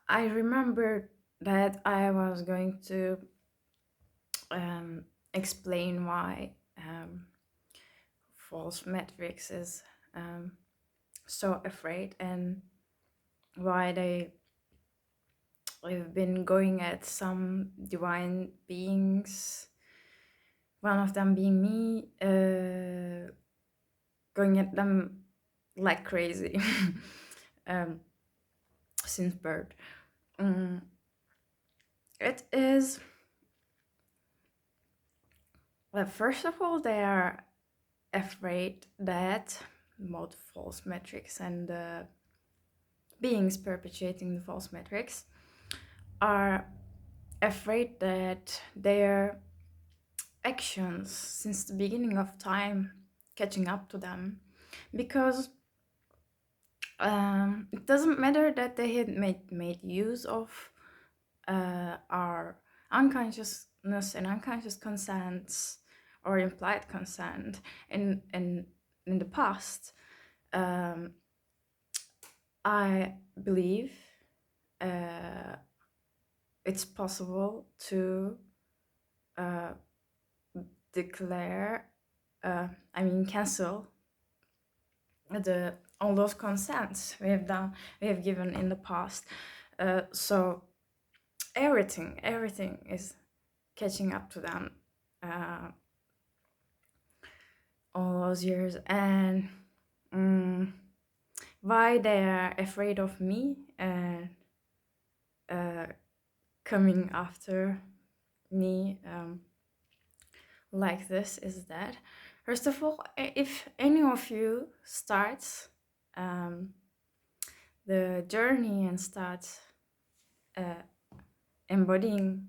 I remember that I was going to um, explain why false metrics is um, so afraid and why they have been going at some divine beings, one of them being me, going at them like crazy um, since birth. Mm, it is, well, first of all, they are afraid that both false metrics and the beings perpetuating the false metrics are afraid that their actions since the beginning of time catching up to them, because it doesn't matter that they had made use of our unconsciousness and unconscious consents or implied consent in the past. um, I believe uh, it's possible to uh, declare, cancel the all those consents we have given in the past. So everything is catching up to them uh, all those years, and mm, why they are afraid of me and uh, coming after me like this is that, first of all, if any of you starts um, the journey and starts uh, embodying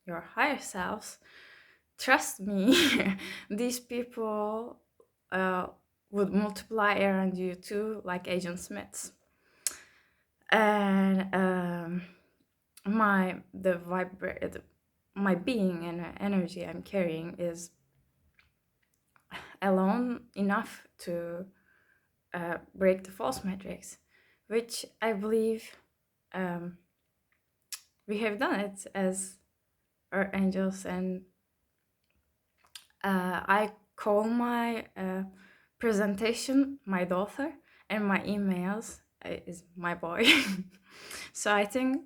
your higher selves, trust me, these people uh, would multiply around you too, like Agent Smiths. And my being and energy I'm carrying is alone enough to break the false matrix, which I believe um, we have done it as archangels. And I call my presentation my daughter, and my emails is my boy. So I think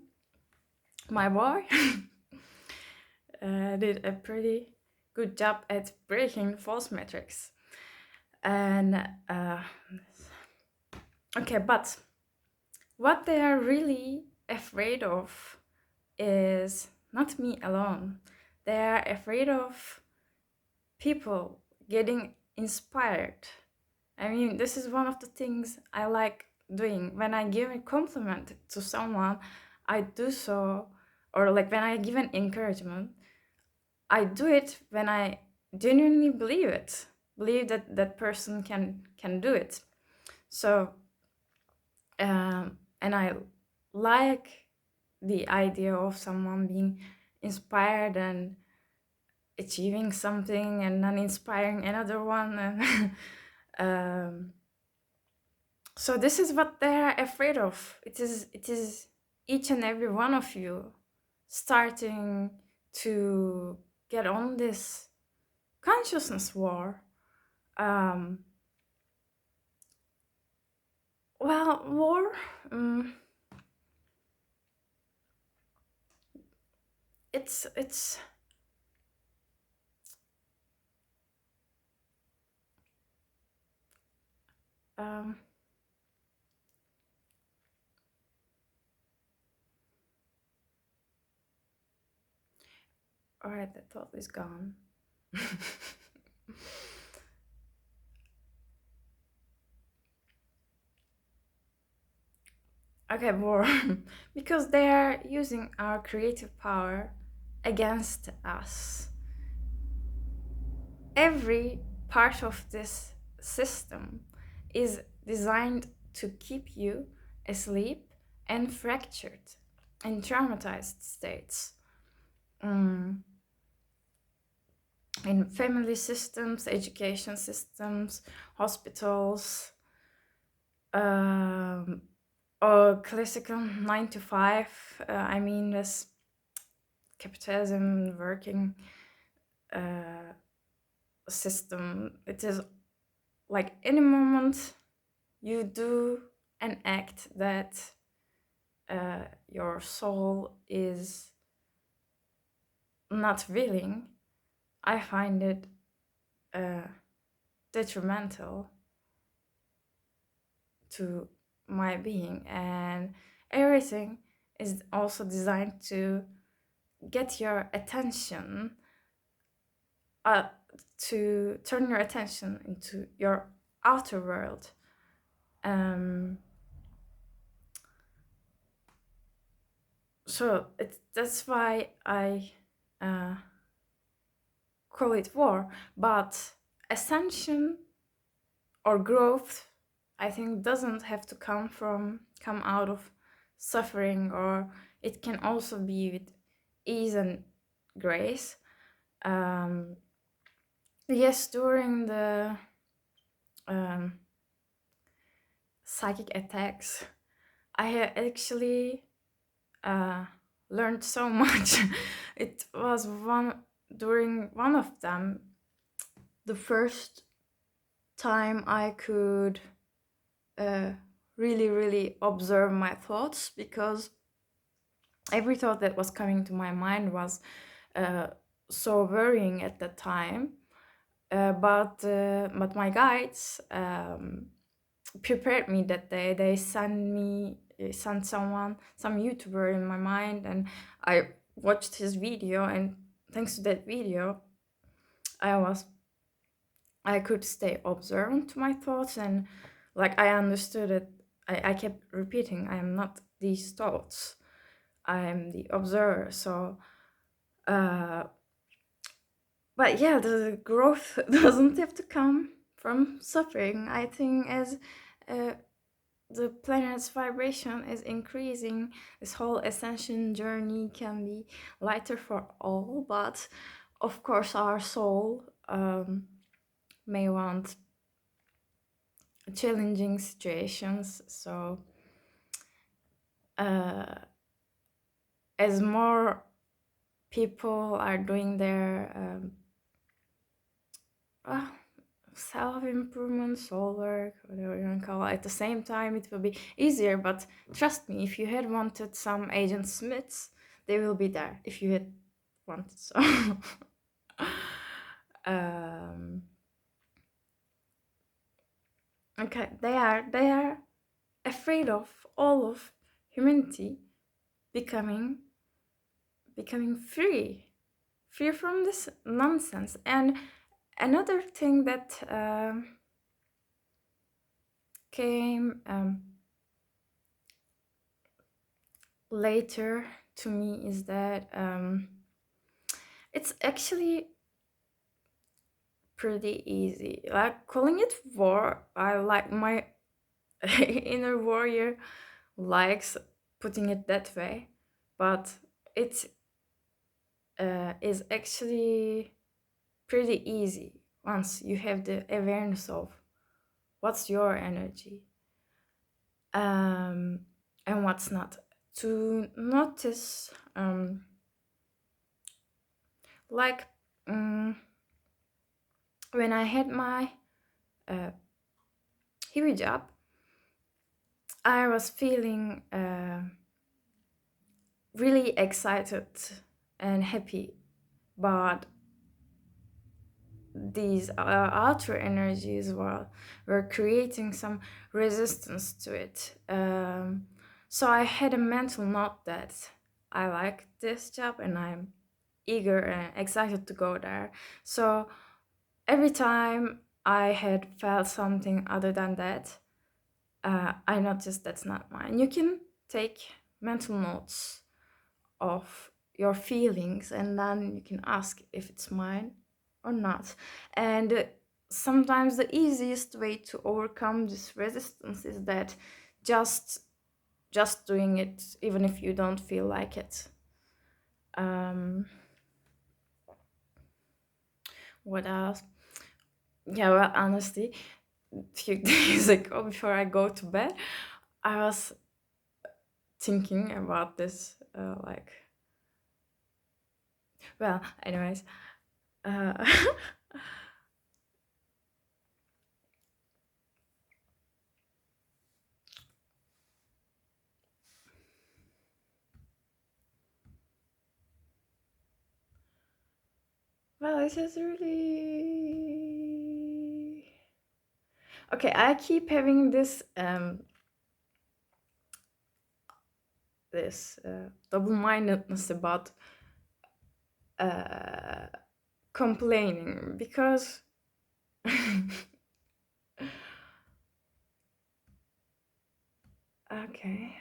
my boy did a pretty good job at breaking false metrics. And okay, but what they are really afraid of is not me alone. They are afraid of people getting inspired. I mean, this is one of the things I like doing. When I give a compliment to someone, I do so, or like when I give an encouragement, I do it when I genuinely believe that that person can do it. So, and I like the idea of someone being inspired and achieving something and then inspiring another one. And so this is what they're afraid of. It is each and every one of you starting to get on this consciousness war. Um, war. Um, it's. Um, all right, that thought is gone. Okay, war. Because they are using our creative power against us. Every part of this system is designed to keep you asleep and fractured in traumatized states. Mm. In family systems, education systems, hospitals, um, or classical 9 to 5. I mean, this capitalism working uh, system. It is like in a moment you do an act that your soul is not willing. I find it uh, detrimental to my being, and everything is also designed to get your attention, uh, to turn your attention into your outer world. um, so that's why I uh, call it war. But ascension or growth, I think, doesn't have to come out of suffering, or it can also be with ease and grace. um, yes, during the um, psychic attacks, I actually uh, learned so much. It was during one of them, the first time I could uh, really, really observe my thoughts, because every thought that was coming to my mind was uh, so worrying at the time. But my guides prepared me that day. They sent someone, some YouTuber in my mind, and I watched his video. And thanks to that video, I could stay observant to my thoughts, and like I understood it. I kept repeating, I am not these thoughts. I am the observer. So, uh, but yeah, the growth doesn't have to come from suffering. I think as uh, the planet's vibration is increasing, this whole ascension journey can be lighter for all. But of course, our soul may want challenging situations. So, uh, as more people are doing their uh, self improvement, soul work, whatever you want to call it, at the same time, it will be easier. But trust me, if you had wanted some Agent Smiths, they will be there if you had wanted. So, um, okay, they are afraid of all of humanity becoming free, from this nonsense. And another thing that came later to me is that it's actually pretty easy. Like calling it war, I like my inner warrior likes putting it that way, but it is actually pretty easy once you have the awareness of what's your energy and what's not. To notice, like when I had my hijab, I was feeling really excited and happy, but these outer energies were creating some resistance to it. So I had a mental note that I like this job and I'm eager and excited to go there. So every time I had felt something other than that, I noticed that's not mine. You can take mental notes of your feelings and then you can ask if it's mine or not. And sometimes the easiest way to overcome this resistance is that just doing it, even if you don't feel like it. What else? Yeah, well, honestly, a few days ago, before I go to bed, I was thinking about this. Well, anyways, uh, well, this is really okay. I keep having this double-mindedness about uh, complaining because okay.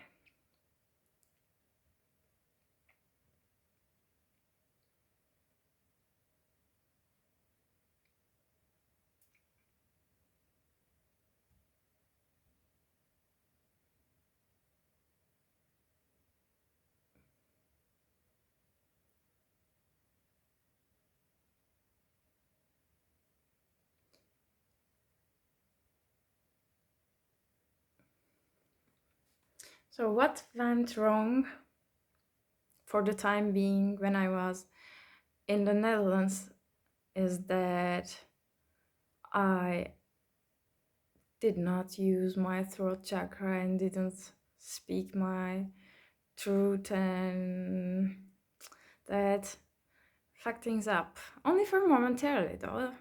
So what went wrong for the time being when I was in the Netherlands is that I did not use my throat chakra and didn't speak my truth, and that fucked things up. Only for momentarily, though.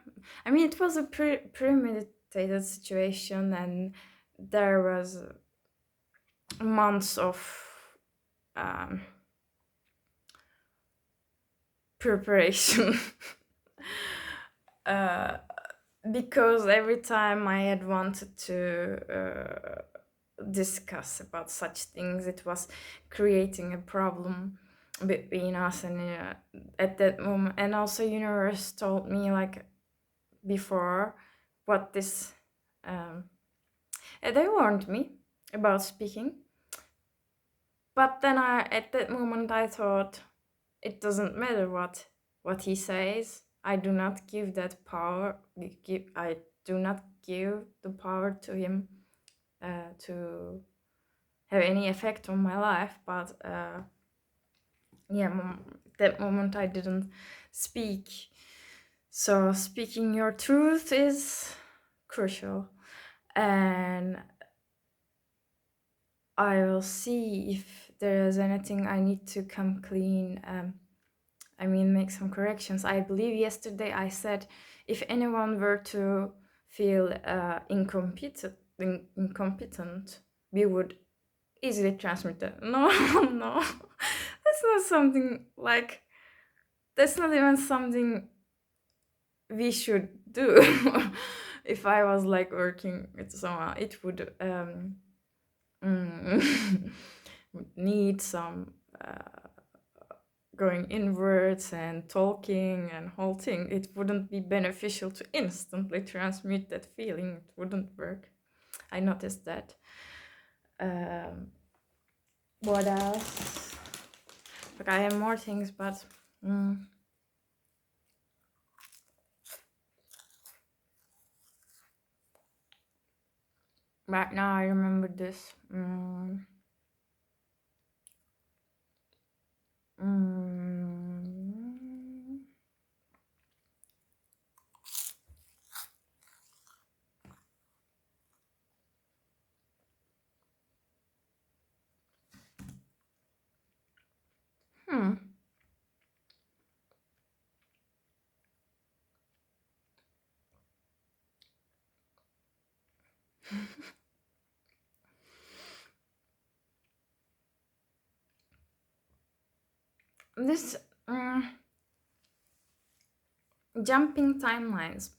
I mean, it was a premeditated situation, and there was months of um, preparation. uh, because every time I had wanted to discuss about such things, it was creating a problem between us, and at that moment, and also universe told me like before what this they warned me about speaking, but then at that moment I thought it doesn't matter what he says. I do not give that power. I do not give the power to him to have any effect on my life. But yeah, that moment I didn't speak. So speaking your truth is crucial, and I will see if there is anything I need to come clean. I mean, make some corrections. I believe yesterday I said if anyone were to feel incompetent, we would easily transmit it. No, no, that's not something like. That's not even something we should do. If I was like working with someone, it would need some going inwards and talking and whole thing. It wouldn't be beneficial to instantly transmit that feeling. It wouldn't work. I noticed that. What else? Like I have more things, but right now I remember this. This jumping timelines.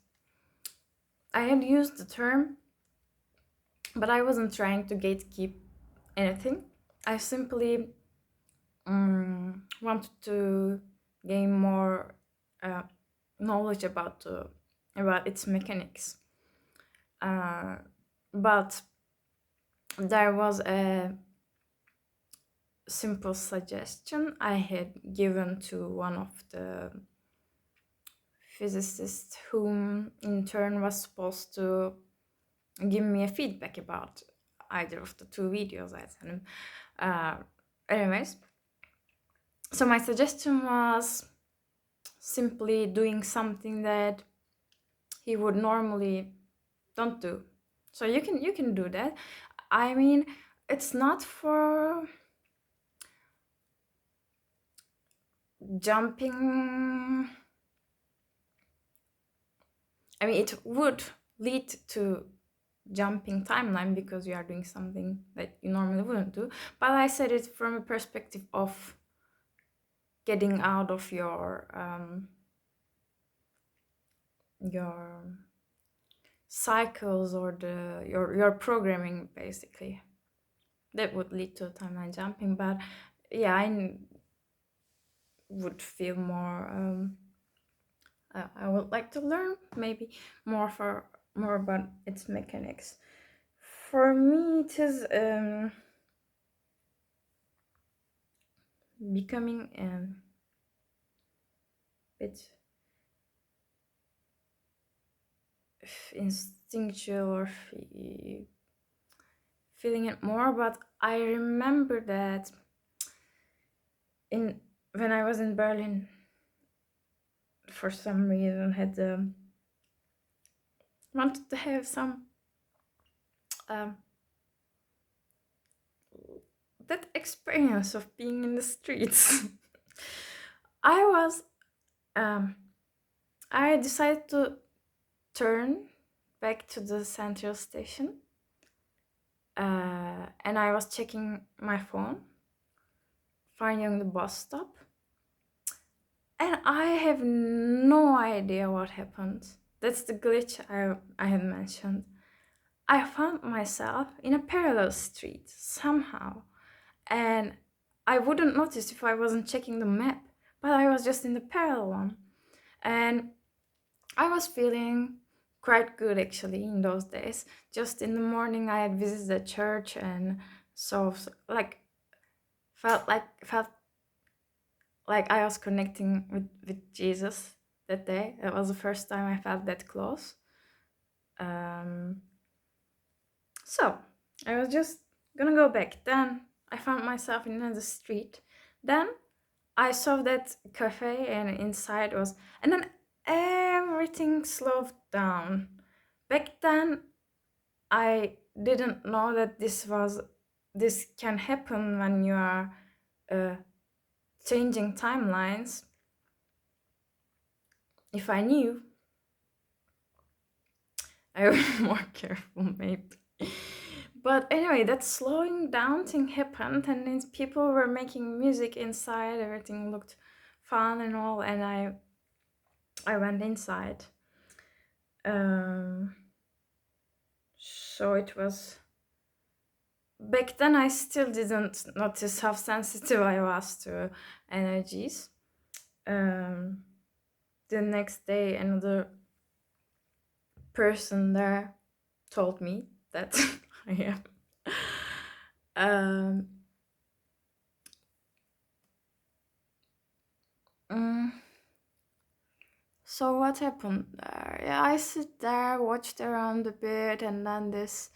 I had used the term, but I wasn't trying to gatekeep anything. I simply wanted to gain more knowledge about its mechanics. But there was a simple suggestion I had given to one of the physicists, whom in turn was supposed to give me a feedback about either of the two videos I sent him. Uh, anyways, so my suggestion was simply doing something that he would normally don't do. So you can do that. I mean, it's not for jumping. I mean, it would lead to jumping timeline because you are doing something that you normally wouldn't do. But I said it from a perspective of getting out of your cycles or your programming basically. That would lead to timeline jumping. But yeah, would feel more. I would like to learn maybe more about its mechanics. For me, it is becoming bit instinctual or feeling it more. But I remember that in when I was in Berlin, for some reason had wanted to have some um, that experience of being in the streets. I was I decided to turn back to the central station, and I was checking my phone, finding the bus stop, and I have no idea what happened. That's the glitch I had mentioned. I found myself in a parallel street somehow, and I wouldn't notice if I wasn't checking the map, but I was just in the parallel one. And I was feeling quite good actually in those days. Just in the morning, I had visited the church, and like felt like I was connecting with Jesus that day. That was the first time I felt that close. Um, so I was just gonna go back. Then I found myself in another street. Then I saw that cafe, and inside was, and then everything slowed down. Back then, I didn't know that this can happen when you are uh, changing timelines. If I knew, I would be more careful, maybe. But anyway, that slowing down thing happened, and then people were making music inside. Everything looked fun and all, and I went inside. Um, so it was back then. I still didn't notice how sensitive I was to energies. Um, the next day, another person there told me that I am. Um, mm, so what happened there? Yeah, I sit there, watched around a bit, and then this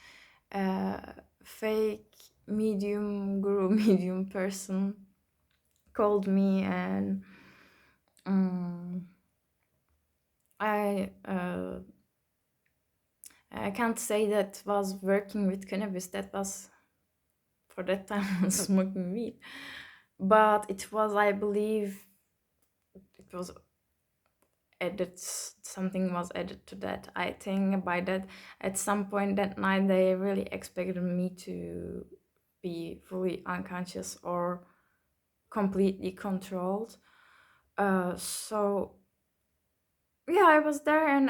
uh, fake medium guru medium person called me, and um, I I can't say that was working with cannabis. That was for that time I was smoking weed, but it was, I believe, it was added. Something was added to that. I think by that, at some point that night, they really expected me to be fully unconscious or completely controlled. So yeah, I was there, and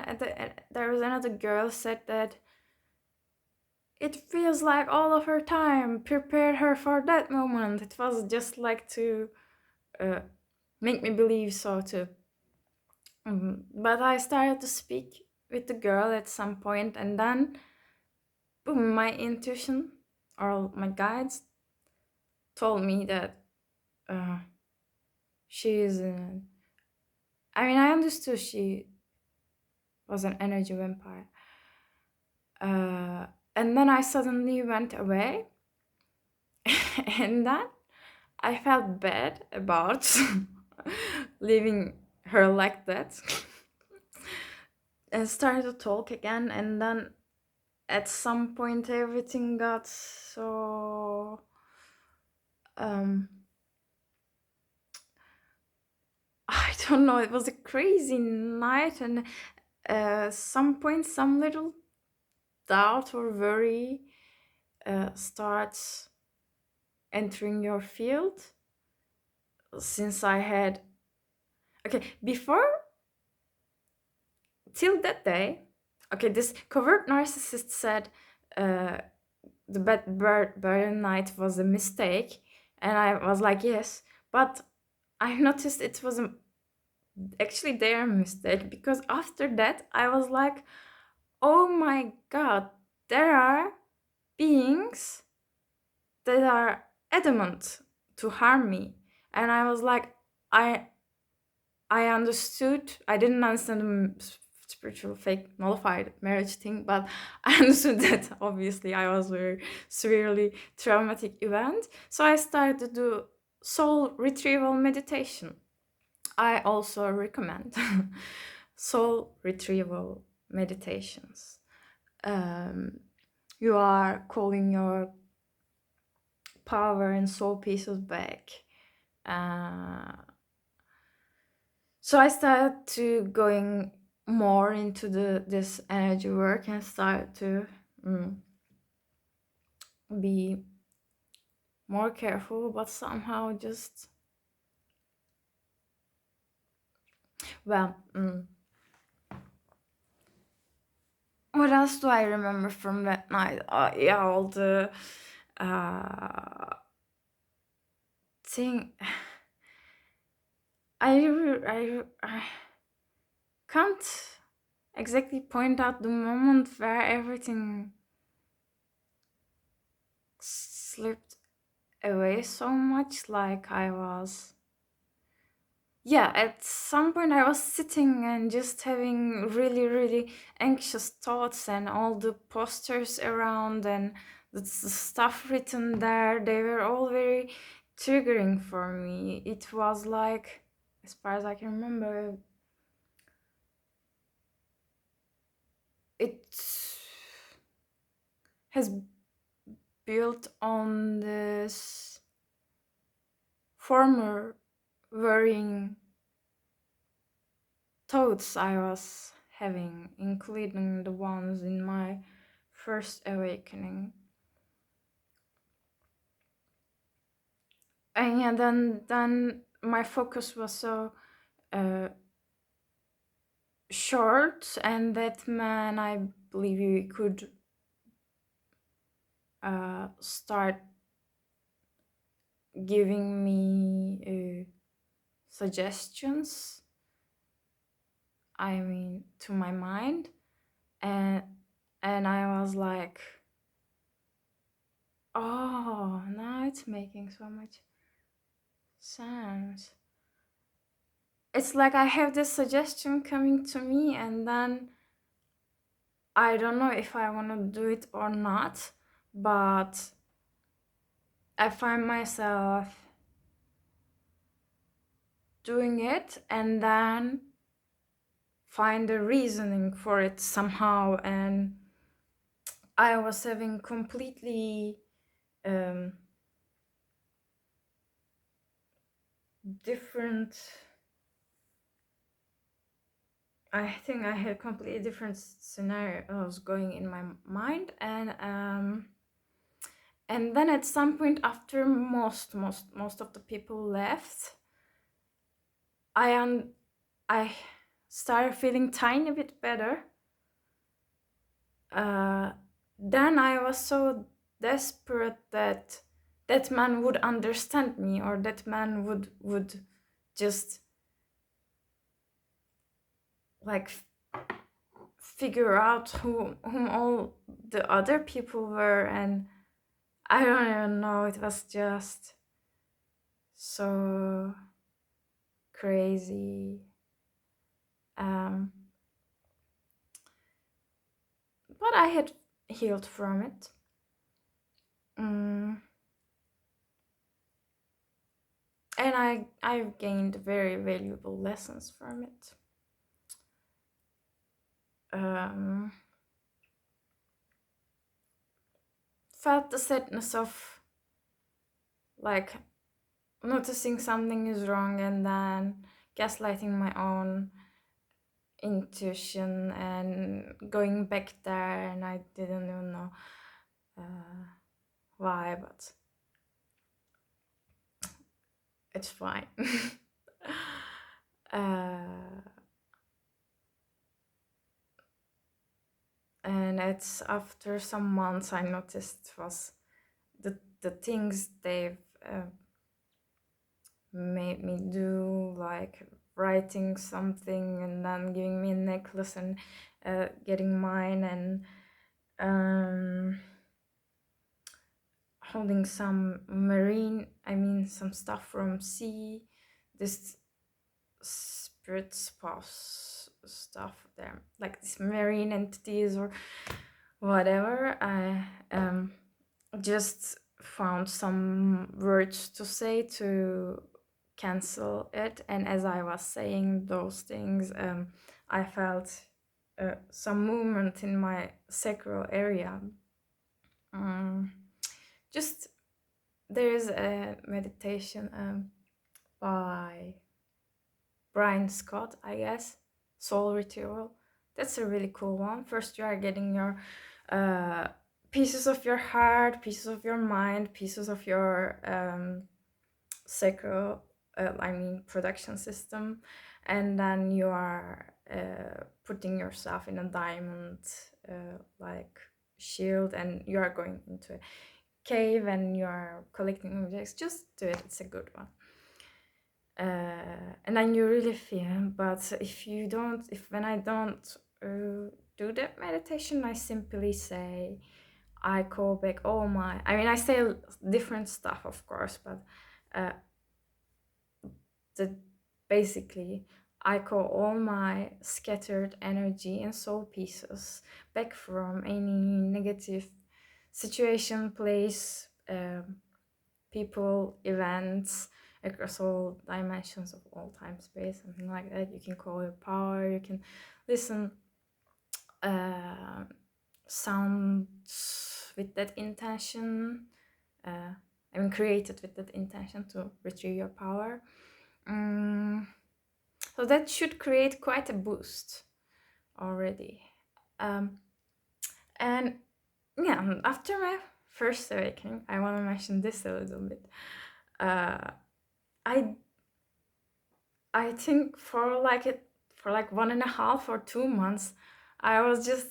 there was another girl said that it feels like all of her time prepared her for that moment. It was just like to uh, make me believe so too. But I started to speak with the girl at some point, and then boom, my intuition or my guides told me that uh, she is. I mean, I understood she was an energy vampire. And then I suddenly went away, And then I felt bad about leaving her like that and started to talk again. And then at some point, everything got so um I don't know, it was a crazy night. And some point, some little doubt or worry starts entering your field. Since I had, okay, before, till that day, okay, this covert narcissist said uh, the Berlin night was a mistake, and I was like, yes, but I noticed it was actually their mistake, because after that I was like, oh my god, there are beings that are adamant to harm me. And I was like, I I understood. I didn't understand the spiritual fake nullified marriage thing, but I understood that obviously I was very severely traumatic event. So I started to do soul retrieval meditation. I also recommend soul retrieval meditations. You are calling your power and soul pieces back. Uh, so I started to going more into this energy work and started to be more careful, but somehow just, well, what else do I remember from that night? Yeah, all the thing. I can't exactly point out the moment where everything slipped away so much. Like I was, yeah, at some point I was sitting and just having really, really anxious thoughts, and all the posters around and the stuff written there, they were all very triggering for me. It was like, as far as I can remember, it has built on this former worrying thoughts I was having, including the ones in my first awakening. And yeah, then my focus was so short, and that man, I believe you could start giving me suggestions, I mean, to my mind. And I was like, oh, now it's making so much sense. It's like I have this suggestion coming to me, and then I don't know if I want to do it or not, but I find myself doing it and then find a reasoning for it somehow. And I was having completely different, I think I had completely different scenarios going in my mind. And then at some point, after most of the people left, I started feeling tiny bit better. Then I was so desperate that that man would understand me, or that man would just like figure out whom all the other people were. And I don't even know, it was just so crazy. But I had healed from it. and I've gained very valuable lessons from it. Um, Felt the sadness of like noticing something is wrong and then gaslighting my own intuition and going back there, and I didn't even know why, but it's fine. uh, and it's after some months I noticed was the things they've made me do, like writing something and then giving me a necklace and getting mine, and holding some some stuff from sea, this spirit spouse stuff there, like these marine entities or whatever. I just found some words to say to cancel it, and as I was saying those things, I felt some movement in my sacral area. Just there's a meditation by Brian Scott, I guess, Soul Ritual. That's a really cool one. First, you are getting your pieces of your heart, pieces of your mind, pieces of your sacral, production system, and then you are putting yourself in a diamond like shield, and you are going into a cave and you are collecting objects. Just do it, it's a good one. And then you really feel. But if when I don't do that meditation, I simply say, I call back all my, I say different stuff, of course, but basically I call all my scattered energy and soul pieces back from any negative situation, place, people, events, across all dimensions of all time, space, something like that. You can call it power. You can listen sounds with that intention. Created with that intention to retrieve your power. So that should create quite a boost already. And yeah, after my first awakening, I want to mention this a little bit. I think for like 1.5 or 2 months, I was just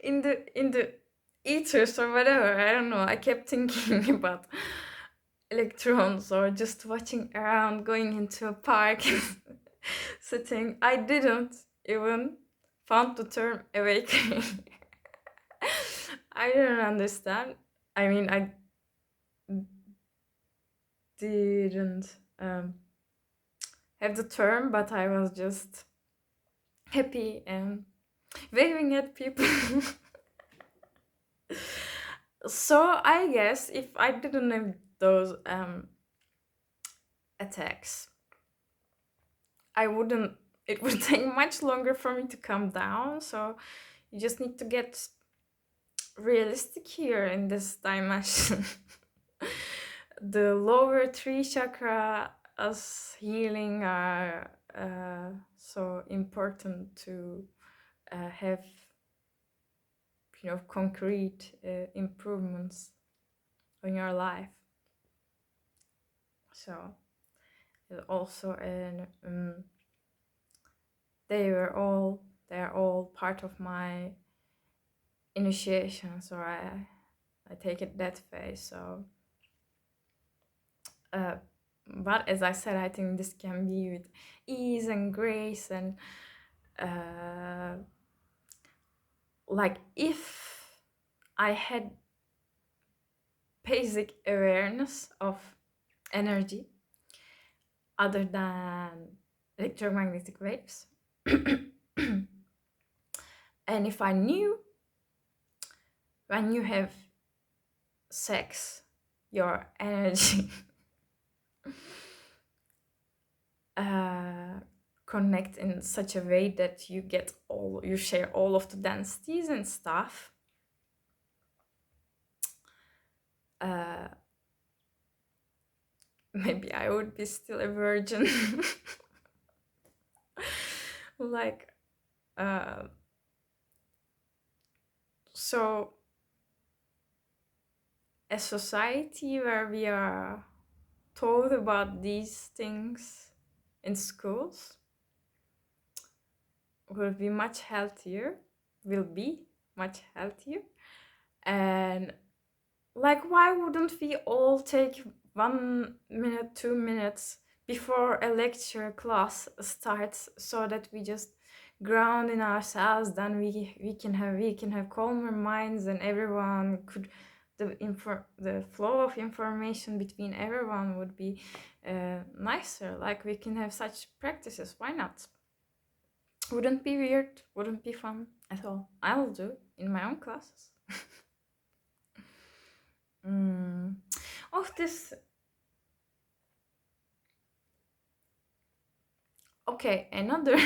in the ethers or whatever. I don't know. I kept thinking about electrons or just watching around, going into a park, sitting. I didn't even found the term awakening. I don't understand. I didn't have the term, but I was just happy and waving at people. So I guess if I didn't have those attacks, it would take much longer for me to come down. So you just need to get realistic here in this dimension. The lower 3 chakra as healing are so important to have concrete improvements in your life. So also they are all part of my initiation, so I take it that way. So but as I said, I think this can be with ease and grace, and like if I had basic awareness of energy other than electromagnetic waves, and if I knew when you have sex, your energy connect in such a way that you share all of the densities and stuff. Maybe I would be still a virgin. Like, so a society where we are taught about these things in schools will be much healthier, and like, why wouldn't we all take 1 minute, 2 minutes before a lecture class starts, so that we just ground in ourselves? Then we can have calmer minds, and everyone could the flow of information between everyone would be nicer. Like, we can have such practices. Why not? Wouldn't be weird, wouldn't be fun at all. I'll do in my own classes. Oh, this. Okay, another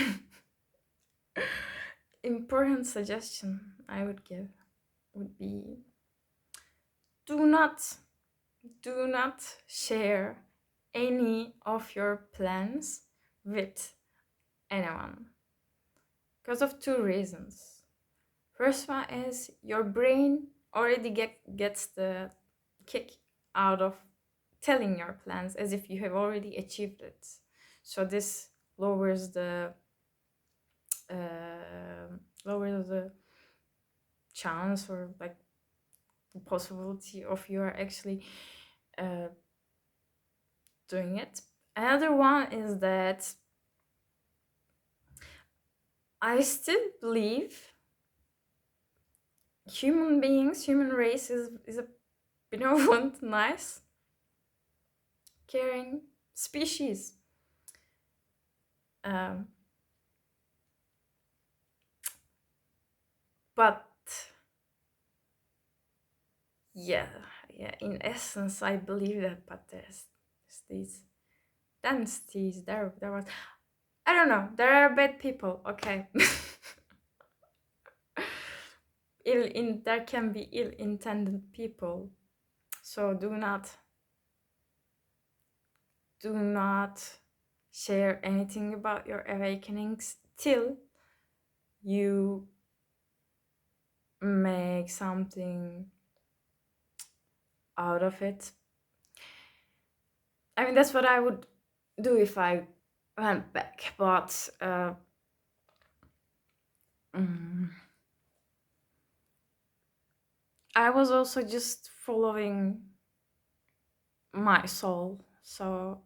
important suggestion I would give would be, do not share any of your plans with anyone, because of two reasons. First one is your brain already gets the kick out of telling your plans as if you have already achieved it. So this lowers the chance, or like the possibility of you are actually doing it. Another one is that I still believe human race is a benevolent, nice, caring species. But yeah, in essence, I believe that. But there's these densities. There was. I don't know. There are bad people. Okay. There can be ill-intended people. So do not share anything about your awakenings till you make something out of it. I mean, that's what I would do if I went back, but I was also just following my soul. So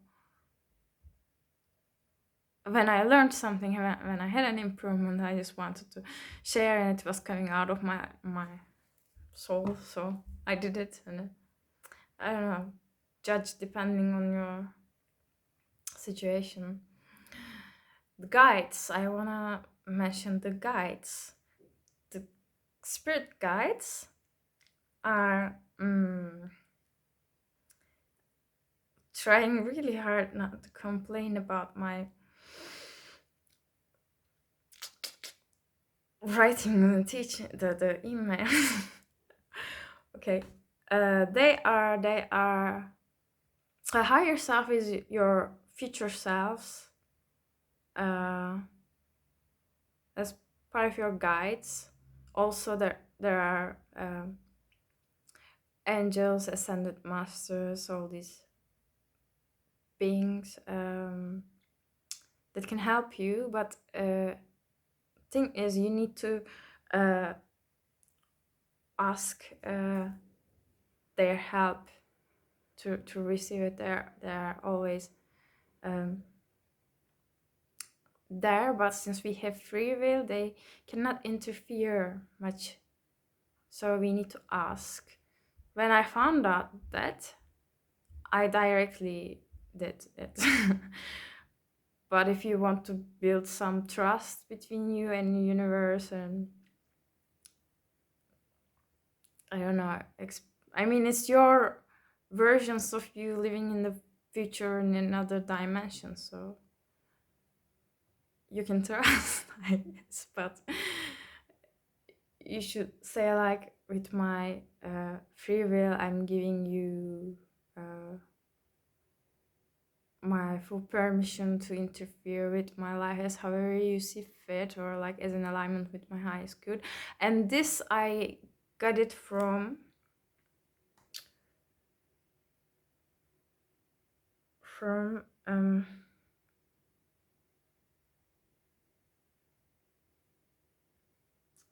when I learned something, when I had an improvement, I just wanted to share, and it was coming out of my soul. So I did it, and I don't know, judge depending on your situation. The guides, I wanna mention the guides. The spirit guides are trying really hard not to complain about my writing and teaching the email. Okay, they are a higher self is your future selves, as part of your guides. Also, there are angels, ascended masters, all these beings that can help you. But thing is, you need to ask their help to receive it. They're always there, but since we have free will, they cannot interfere much. So we need to ask. When I found out that, I directly did it. But if you want to build some trust between you and the universe, and I don't know, I mean, it's your versions of you living in the future in another dimension. So you can trust, I guess, but you should say like, with my free will, I'm giving you my full permission to interfere with my life as however you see fit, or like as in alignment with my highest good. And this I got it from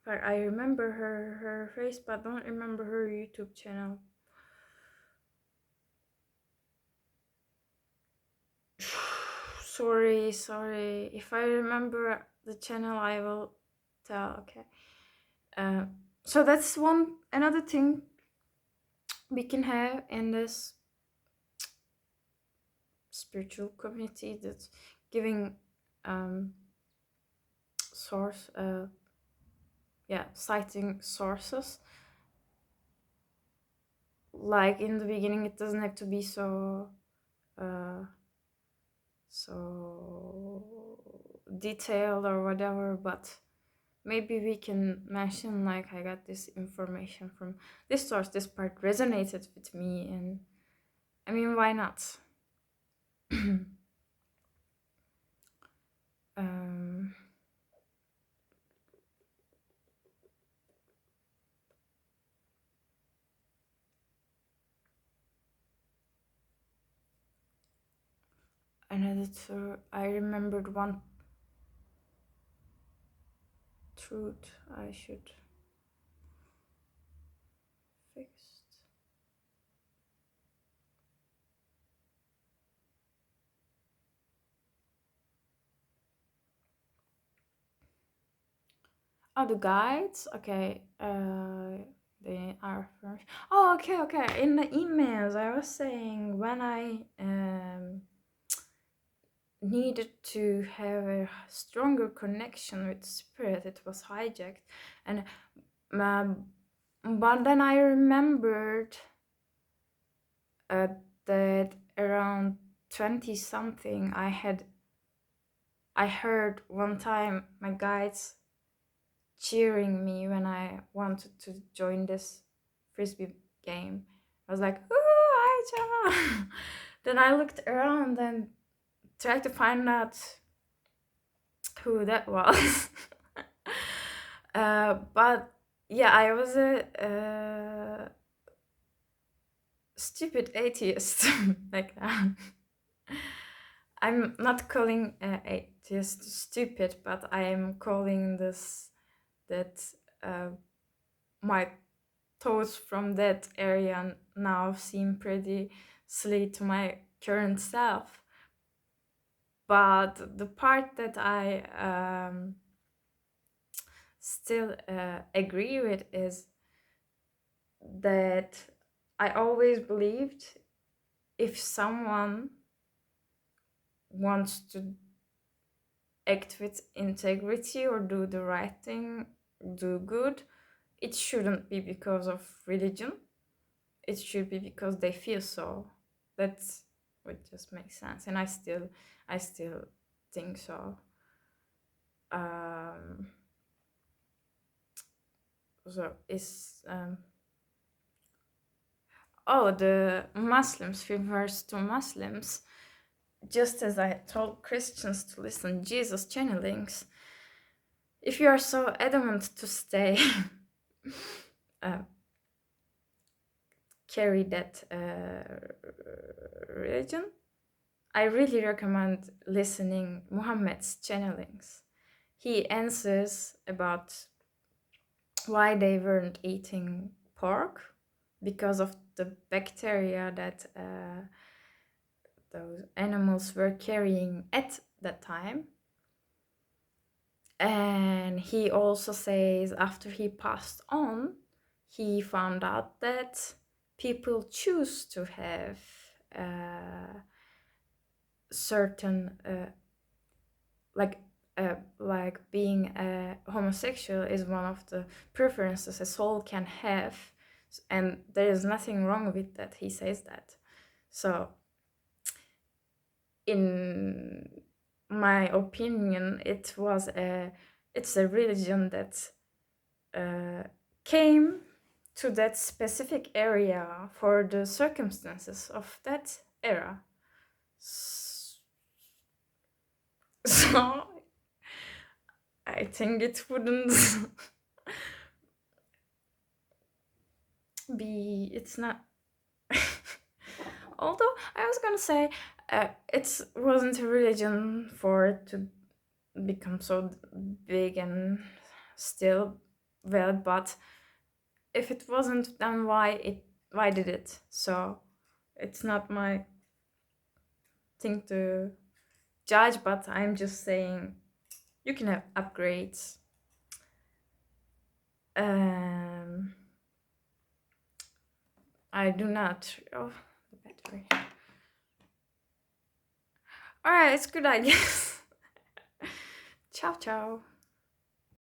like, I remember her face but don't remember her YouTube channel. sorry, if I remember the channel I will tell. Okay. So that's another thing we can have in this spiritual community, that's giving source citing sources. Like in the beginning, it doesn't have to be so detailed or whatever, but maybe we can mention like, I got this information from this source, this part resonated with me, and I mean, why not? Another I remembered one truth I should fix. Oh, the guides? Okay. They are first. Oh, okay. In the emails, I was saying when I needed to have a stronger connection with spirit, it was hijacked. And but then I remembered that around 20 something, I heard one time my guides cheering me when I wanted to join this frisbee game. I was like, "Ooh, Aisha!" Then I looked around and tried to find out who that was. But yeah, I was a stupid atheist like that. I'm not calling atheist stupid, but I am calling this that my thoughts from that area now seem pretty silly to my current self. But the part that I still agree with is that I always believed if someone wants to act with integrity or do the right thing, do good, it shouldn't be because of religion. It should be because they feel so. That's what just makes sense, and I still think so. So is the Muslims refers to Muslims, just as I told Christians to listen Jesus channelings. If you are so adamant to stay carry that religion, I really recommend listening Muhammad's channelings. He answers about why they weren't eating pork, because of the bacteria that those animals were carrying at that time. And he also says after he passed on, he found out that people choose to have certain like being a homosexual is one of the preferences a soul can have, and there is nothing wrong with that. He says that. So in my opinion, it's a religion that came to that specific area for the circumstances of that era. So I think it wouldn't be. It's not. Although I was gonna say it wasn't a religion for it to become so big and still valid, but if it wasn't, then why did it? So it's not my thing to judge, but I'm just saying you can have upgrades. Um, I do not. Oh, the battery. All right, it's good, I guess. Ciao, ciao.